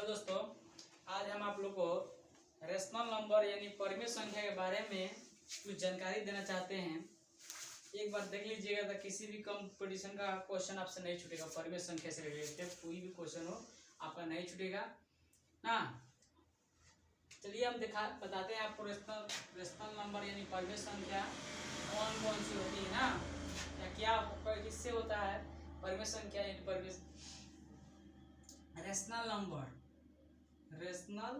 दोस्तों, आज हम आप लोग को रेशनल नंबर यानी परिमेय संख्या के बारे में कुछ जानकारी देना चाहते हैं। एक बार देख लीजिएगा तो किसी भी कंपटीशन का क्वेश्चन आपसे नहीं छूटेगा। परिमेय संख्या से रिलेटेड कोई भी क्वेश्चन हो आपका नहीं छूटेगा ना। चलिए हम बताते हैं आपको रेशनल नंबर यानी परिमेय संख्या कौन कौन सी होती है ना, या क्या किससे होता है परिमेय संख्या यानी परिमेय रेशनल नंबर। रेशनल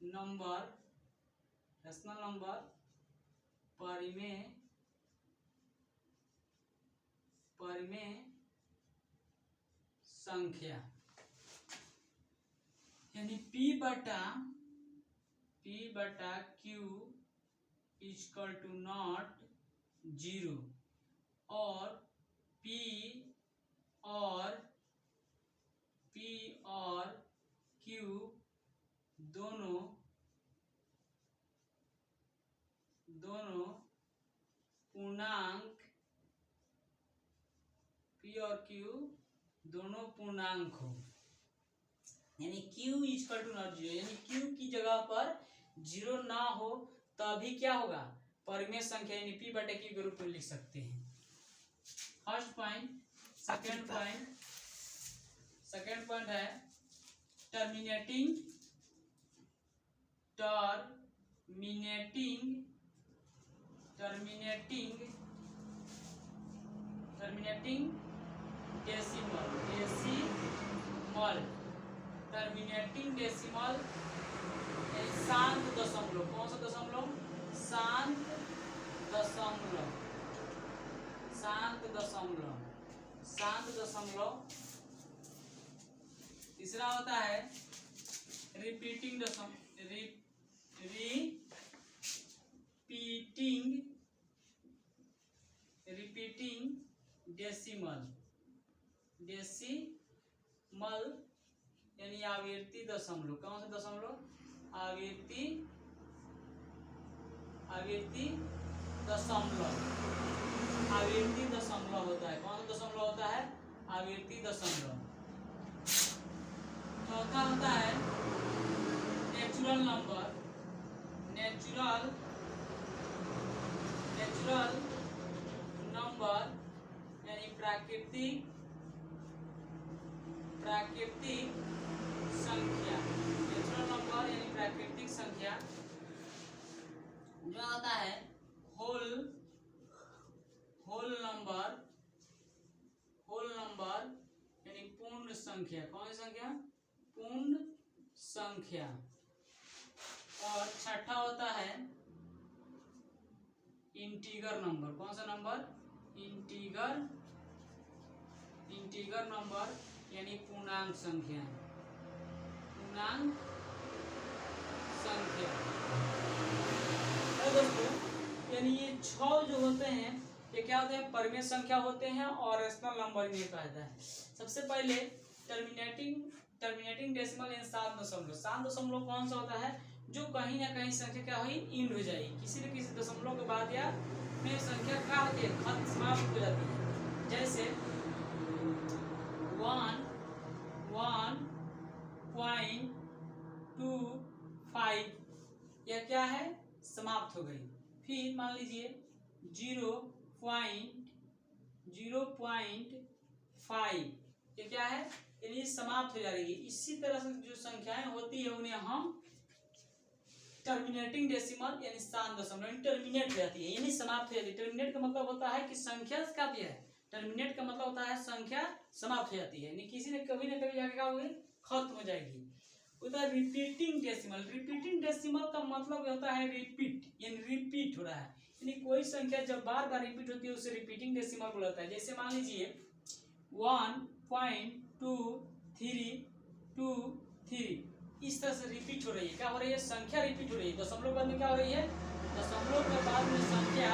नंबर परिमेय संख्या यानी P बटा Q इक्वल टू नॉट 0 और P और Q दोनों पूर्णांक P और Q दोनों पूर्णांक हो, यानी Q इक्वल टू नॉट 0 यानी Q की जगह पर 0 ना हो तभी क्या होगा परिमेय संख्या यानी P बटे Q के रूप में लिख सकते हैं। First point. सेकेंड पॉइंट है टर्मिनेटिंग डेसिमल शांत दशमलव। कौन सा दशमलव? शांत दशमलव। तीसरा होता है रिपीटिंग डेसिमल यानी आवृत्ति दशमलव। कौन सा दशमलव? आवृत्ति दशमलव होता है। कौन सा दशमलव होता है? आवृत्ति दशमलव। चौथा होता है नेचुरल नंबर यानी प्राकृतिक संख्या। नेचुरल नंबर यानी प्राकृतिक संख्या जो आता है होल नंबर यानी पूर्ण संख्या। कौन सी संख्या? पूर्ण संख्या। और छठा होता है इंटीगर नंबर। कौन सा नंबर? इंटीगर नंबर यानी पूर्णांक संख्या। दोस्तों, यानी ये 6 जो होते हैं ये क्या होते हैं? परिमेय संख्या होते हैं और रेशनल नंबर में कहता है। सबसे पहले टर्मिनेटिंग डेसिमल यानी शांत दशमलव कौन सा होता है? जो कहीं ना कहीं संख्या क्या हुई इंड हो जाएगी, किसी न किसी दशमलव के बाद या में संख्या क्या होती है खत्म समाप्त हो जाती है। जैसे 1.25 यह क्या है? समाप्त हो गई। फिर मान लीजिए 0.05 ये क्या है? यानी समाप्त हो जाएगी। इसी तरह से जो संख्याएं होती है उन्हें हम टर्मिनेटिंग डेसिमल यानी शांत दशमलव टर्मिनेट हो जाती है यानी समाप्त हो जाती है। टर्मिनेट का मतलब होता है कि संख्या क्या है? टर्मिनेट का मतलब होता है संख्या समाप्त हो जाती है यानी किसी ने कभी ना कभी जाके क्या होगी खत्म हो जाएगी। होता है रिपीटिंग डेसिमल का मतलब होता है रिपीट यानी रिपीट हो रहा है, यानी कोई संख्या जब बार बार रिपीट होती है उसे रिपीटिंग डेसिमल बोलता है। जैसे मान लीजिए 1.2323 इस तरह से रिपीट हो रही है। क्या हो रही है? संख्या रिपीट हो रही है। दशमलव के बाद में क्या हो रही है? दशमलव के बाद में संख्या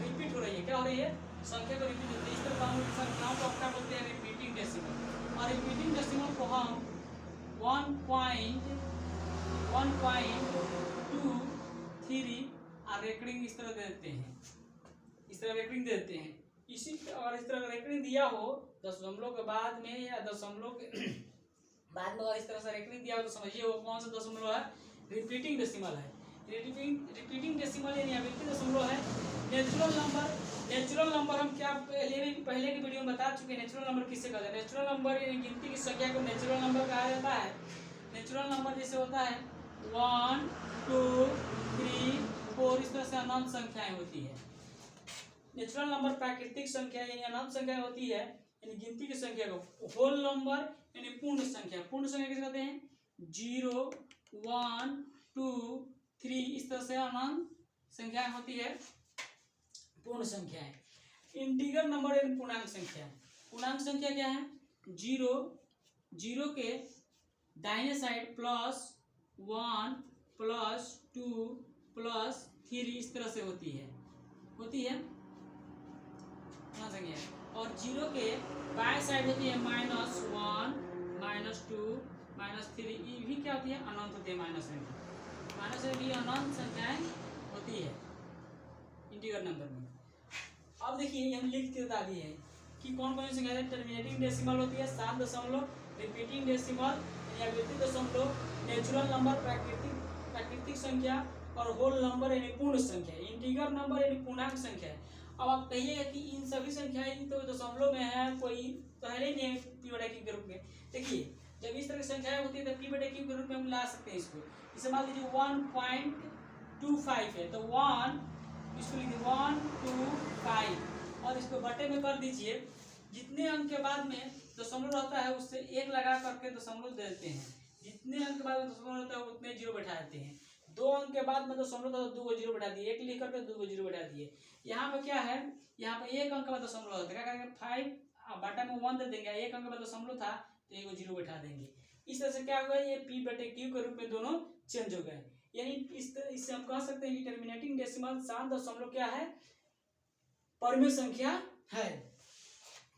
रिपीट हो रही है। क्या हो रही है? संख्या को रिपीट होती है। इस तरह हम संख्याओं को अपना बोलते हैं रिपीटिंग डेसिमल। और रिपीटिंग डेसिमल को हम 1.23 और रेकरिंग इस तरह देते हैं। इसी अगर इस तरह रेकरिंग दिया हो दशमलव के बाद में या दशमलव के बाद में अगर इस तरह से रेकरिंग दिया हो तो समझिए वो कौन सा दशमलव है, रिपीटिंग डेसिमल है। रिपीटिंग डेसिमल यानी अविभाज्य दशमलव है। नेचुरल नंबर हम क्या पहले की वीडियो में बता चुके हैं। नेचुरल नंबर किससे कहते हैं? नेचुरल नंबर यानी गिनती की संख्या को नेचुरल नंबर कहा जाता है। नेचुरल नंबर जैसे होता है 1 2 3 4 इस तरह से अनंत संख्याएं होती है। नेचुरल नंबर प्राकृतिक संख्या यानी अनंत संख्या होती है, यानी गिनती की संख्या को। होल नंबर यानी पूर्ण संख्या। पूर्ण संख्या किसे कहते हैं? 0 1 2 3 इस तरह से अनंत संख्या होती है पूर्ण संख्याएं। इंटीगर नंबर यानी पूर्णांक संख्या। पूर्णांक संख्या क्या है? 0 के दाहिने साइड +1 +2 +3 इस तरह से होती है संख्या। और 0 के बाएं साइड होती है -1 -2 -3 ये भी क्या होती है? अनंत होती है। माइनस में भी अनंत संख्याएं होती है इंटीगर नंबर में। अब देखिए हम लिख के बता दिए हैं कि कौन कौन सी संख्या है। टर्मिनेटिंग डेसिमल होती है 7 दशमलव, रिपीटिंग डेसिमल यानी अविभाज्य दशमलव, नेचुरल नंबर प्राकृतिक संख्या और होल नंबर यानी पूर्ण संख्या। इंटीगर नंबर यानी पूर्णांक संख्या। अब आप कहिएगा कि इन सभी संख्याएं तो दशमलव में है, कोई पहले ही नहीं p/q के रूप में। देखिए जब इस तरह की संख्याएं होती है तो p/q के रूप में हम ला सकते हैं इसको। इसे मान लीजिए 1.25 है तो 1 इसको लिखिए 125 और इसको बटे में कर दीजिए। जितने अंक के बाद में दशमलव रहता है उससे 1 लगा करके दशमलव दे देते हैं। जितने अंक के बाद में दशमलव रहता है उतने 0 बैठा देते हैं। 2 अंक के बाद में दशमलव था तो 2 को 0 बैठा दिए। 1 लिख करके 2 को 0 बैठा दिए। यहाँ पे क्या है? यहाँ पे 1 अंक के बाद दशमलव होता है, क्या करेंगे 5 बटा में 1 दे देंगे। 1 अंक के बाद दशमलव था तो 1 को 0 बैठा देंगे। इस तरह से क्या होगा? ये p/q के रूप में दोनों चेंज हो गए। यानी इससे हम कह सकते हैं कि टर्मिनेटिंग डेसिमल 7 दशमलव क्या है? परमेय संख्या है।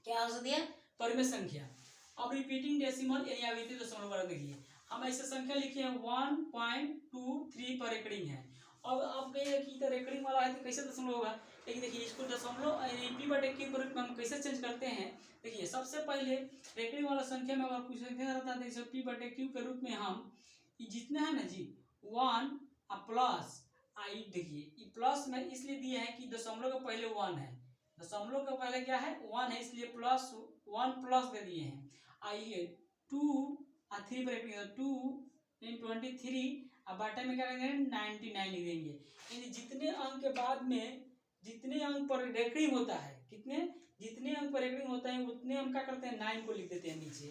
क्या हो सकती है? परमेय संख्या। अब रिपीटिंग डेसिमल यानी अविभाज्य दशमलव देखिए हम ऐसे संख्या लिखे हैं 1.23 पर रेकरिंग है। अब कहिए कि तो रेकरिंग वाला है तो कैसे दशमलव होगा? लेकिन देखिए इसको दशमलव p/q के रूप में हम कैसे चेंज करते हैं। देखिए सबसे पहले रेकरिंग वाला संख्या में अगर कुछ संख्या रहता है तो p/q के रूप में हम जितना है ना जी 1 प्लस आई, देखिए प्लस में इसलिए दिए हैं कि दशमलव के पहले 1 है। दशमलव के पहले क्या है? 1 है, इसलिए +1 प्लस दे दिए हैं। आइए 2 और 3 पर 2 23 अब बाटे में क्या करेंगे 99 लिख देंगे। यानी जितने अंक के बाद में जितने अंक पर रेकरिंग होता है जितने अंक पर रेकरिंग होता है उतने हम क्या करते हैं 9 को लिख देते हैं नीचे।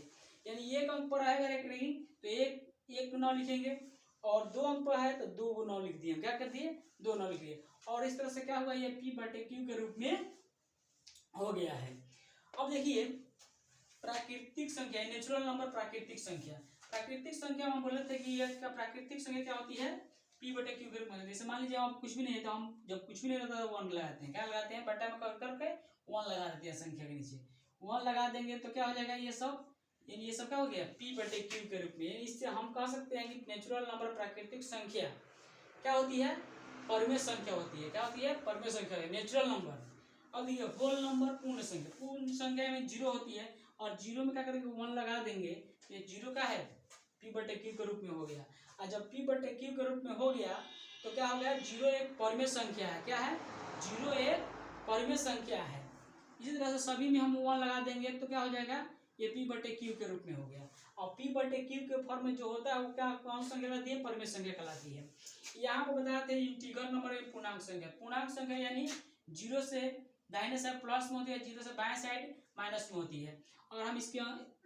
यानी 1 अंक पर आएगा रेकरिंग तो एक 9 लिखेंगे और 2 अंक पर है तो 2 9 लिख दिए। क्या कर दिए? 2 9 लिख दिए। और इस तरह से क्या हुआ? ये p/q के रूप में हो गया है। अब देखिए प्राकृतिक संख्या नेचुरल नंबर प्राकृतिक संख्या हम बोले थे कि इसका प्राकृतिक संख्या क्या होती है? p/q के रूप में। जैसे मान लीजिए हम कुछ भी नहीं है तो हम जब कुछ भी नहीं रहता तो 1 लगाते हैं। क्या लगाते हैं? बटा में कर करके 1 लगा देते हैं। संख्या के नीचे 1 लगा देंगे तो क्या हो जाएगा? ये सब क्या हो गया? p/q के रूप में। इससे हम कह सकते हैं कि नेचुरल नंबर प्राकृतिक संख्या क्या होती है? परमेय संख्या होती है। क्या होती है? परमेय संख्या है नेचुरल नंबर। अब ये होल नंबर पूर्ण संख्या में 0 होती है और 0 में क्या करेंगे 1 लगा देंगे। ये 0 का है p/q के रूप में हो गया। और जब p/q के रूप में हो गया तो क्या हो गया? 0 एक परमेय संख्या है। क्या है? 0 एक परमेय संख्या है। इसी तरह से सभी में हम 1 लगा देंगे तो क्या हो जाएगा? ये p/q के रूप में हो गया। और p/q के फॉर्म में जो होता है वो क्या कौन संख्या कहलाती है? परमेय संख्या कहलाती है। यहाँ पे बताया थे इंटीगर नंबर एक पूर्णांक संख्या यानी 0 से दाहिने साइड प्लस में होती है, 0 से बाएं साइड माइनस में होती है। अगर हम इसके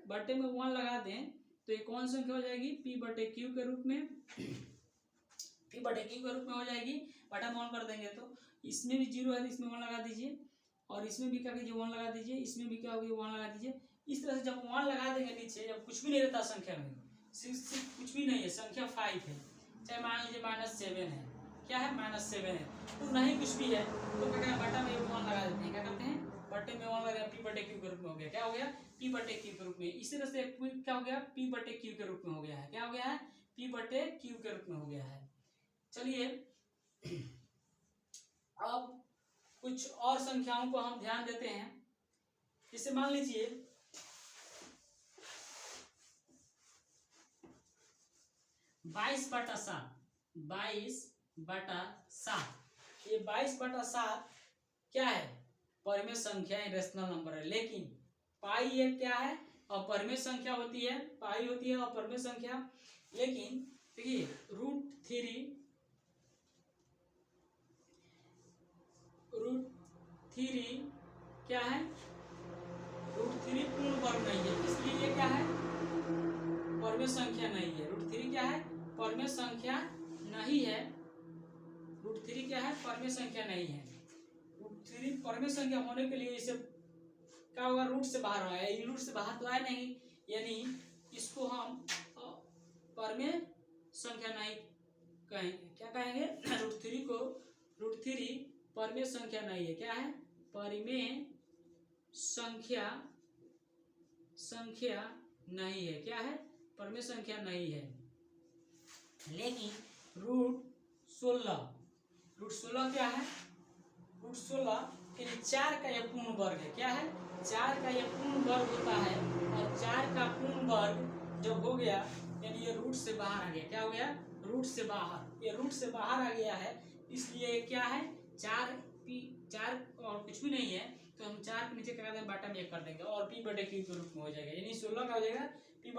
बटे में 1 लगा दें तो ये कौन संख्या हो जाएगी? p/q के रूप में हो जाएगी। बटा में 1 कर देंगे तो इसमें भी 0 है तो इसमें 1 लगा दीजिए और इसमें भी क्या कीजिए 1 लगा दीजिए। इसमें भी क्या होगी 1 लगा दीजिए। इस तरह से जब 1 लगा देंगे नीचे, जब कुछ भी नहीं रहता संख्या में, सिर्फ कुछ भी नहीं है, संख्या 5 है, चाहे मान लीजिए -7 है, क्या है -7 है, तो नहीं कुछ भी है तो क्या करें? बटा में 1 लगा देते हैं। क्या करते हैं? बटे में 1 लगा p/q के रूप में हो गया। क्या हो गया? p/q के रूप में। इसी तरह से क्या हो गया? p/q के रूप में हो गया है। क्या हो गया है? p/q के रूप में हो गया है। चलिए अब कुछ और संख्याओं को हम ध्यान देते हैं। जैसे मान लीजिए 22/7, 22/7, ये 22/7 क्या है? परिमेय संख्या है, रेशनल नंबर है। लेकिन पाई ये क्या है? अपरिमेय संख्या होती है। पाई होती है अपरिमेय संख्या। लेकिन देखिए √3 क्या है? √3 पूर्ण वर्ग नहीं है, इसलिए ये क्या है? परिमेय संख्या नहीं है। √3 क्या है? परिमेय संख्या नहीं है। √3 क्या है? परिमेय संख्या नहीं है। √3 परिमेय संख्या होने के लिए इसे क्या होगा? रूट से बाहर आया, ये रूट से बाहर तो आया नहीं, यानी इसको हम परिमेय संख्या नहीं कहेंगे। क्या कहेंगे? √3 को, √3 परिमेय संख्या नहीं है। क्या है? परिमेय संख्या नहीं है। क्या है? परिमेय संख्या नहीं है। लेकिन √16 क्या है? √16 यानी 4 का यह पूर्ण वर्ग है। क्या है? 4 का यह पूर्ण वर्ग होता है, और 4 का पूर्ण वर्ग जब हो गया यानी ये रूट से बाहर आ गया। क्या हो गया? रूट से बाहर, ये रूट से बाहर आ गया है, इसलिए क्या है? 4 और कुछ भी नहीं है, तो हम 4 के नीचे क्या देंगे? बटा में 1 कर देंगे और p/q के रूप में हो जाएगा, यानी 16 का हो जाएगा p/q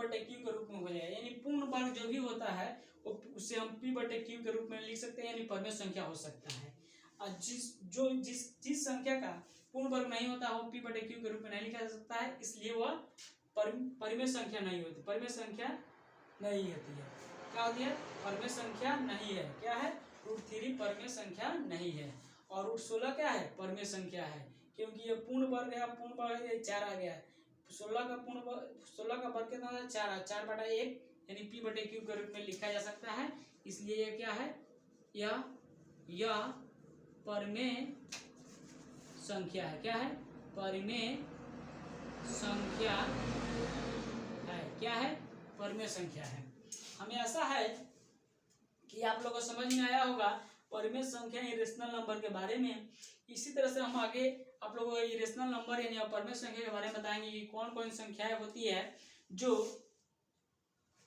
के रूप में हो जाएगा। यानी पूर्ण वर्ग जो भी होता है उससे हम p/q के रूप में लिख सकते हैं, यानी परिमेय संख्या हो सकता है। और जिस संख्या का पूर्ण वर्ग नहीं होता वो p/q के रूप में नहीं लिखा जा सकता है, इसलिए वह परिमेय संख्या नहीं होती। परिमेय संख्या नहीं होती है। क्या होती है? परिमेय संख्या नहीं है। क्या है? √3 परिमेय संख्या नहीं है। और √16 क्या है? परिमेय संख्या है, क्योंकि ये पूर्ण वर्ग है। पूर्ण वर्ग 4 आ गया है। 16 का वर्ग कितना है? 4। 4/1 यानी p/q के रूप में लिखा जा सकता है, इसलिए ये क्या है? यह परिमेय संख्या है। क्या है? परिमेय संख्या है। क्या है? परिमेय संख्या है। हमें ऐसा है कि आप लोगों को समझ में आया होगा परिमेय संख्या इरेशनल नंबर के बारे में। इसी तरह से हम आगे आप लोगों को इरेशनल नंबर यानी अपरिमेय संख्या के बारे में बताएंगे कि कौन कौन संख्याएं होती है जो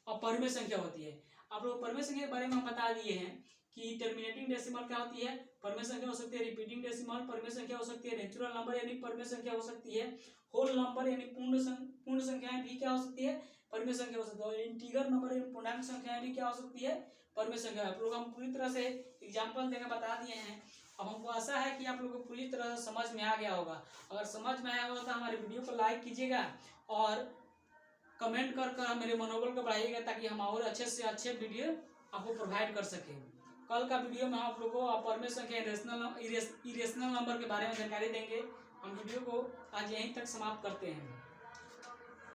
अपरिमेय संख्या होती है। आप लोग परिमेय संख्या के बारे में हम बता दिए हैं कि टर्मिनेटिंग डेसिमल क्या होती है? परिमेय संख्या हो सकती है। रिपीटिंग डेसिमल परिमेय संख्या हो सकती है। नेचुरल नंबर यानी परिमेय संख्या हो सकती है। होल नंबर यानी पूर्ण संख्याएं भी क्या हो सकती है? परिमेय संख्या हो सकती है। और इंटीगर नंबर यानी पूर्णांक संख्याएं भी क्या हो सकती है? परिमेय संख्या। आप लोग हम पूरी तरह से एग्जाम्पल देकर बता दिए हैं। अब हमको आशा है कि आप लोगों को पूरी तरह से समझ में आ गया होगा। अगर समझ में आया होगा तो हमारे वीडियो को लाइक कीजिएगा और कमेंट कर मेरे मनोबल को बढ़ाइएगा, ताकि हम और अच्छे से अच्छे वीडियो आपको प्रोवाइड कर सकें। कल का वीडियो में हम आप लोगों को परिमेय संख्या इरेशनल नंबर के बारे में जानकारी देंगे। हम वीडियो को आज यहीं तक समाप्त करते हैं।